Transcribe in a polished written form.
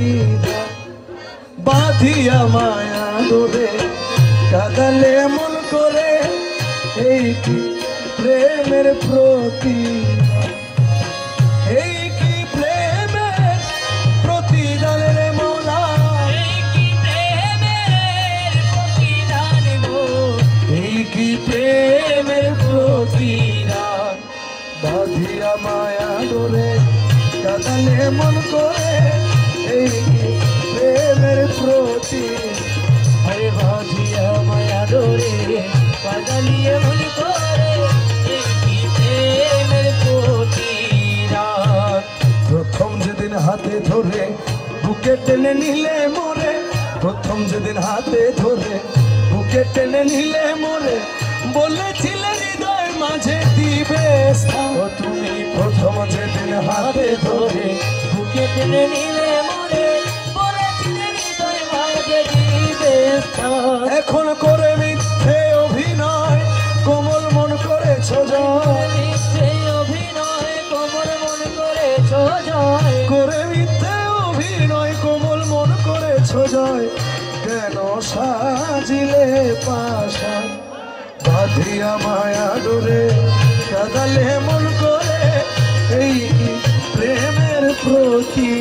প্রতিদান বাঁধিয়া মায়া ডোরে কাঁদালে মন করে এই কি প্রেমের প্রতিদান এই কি প্রেমের প্রতিদান রে মৌলা এই কি প্রেমের প্রতিদান গো এই কি প্রেমের প্রতিদান বাঁধিয়া মায়া ডোরে কাঁদালে মন করে এই কি প্রেমের প্রতিদান আরে বাঁধিয়া মায়া ডোরে কাঁদালিয়ে মন করে এই কি প্রেমের প্রতিদান প্রথম যেদিন হাতে ধরে বুকে টেনে নিলে মোরে প্রথম যেদিন হাতে ধরে বুকে টেনে নিলে মোরে বলেছিলে হৃদয় মাঝে দিবে স্থান ও তুমি প্রথম যেদিন হাতে ধরে বুকে টেনে নিলে মরে বলেছিলে হৃদয় মাঝে দিবে স্থান এখন করে মিথ্যে অভিনয় কোমল মন করেছ জয় মিথ্যে অভিনয় কোমল মন করেছ জয় করে মিথ্যে অভিনয় কোমল মন করেছ জয় কেন সাজিলে পাশা বাঁধিয়া মায়া ডোরে কাঁদালে মন করে এই কি প্রেমের প্রতি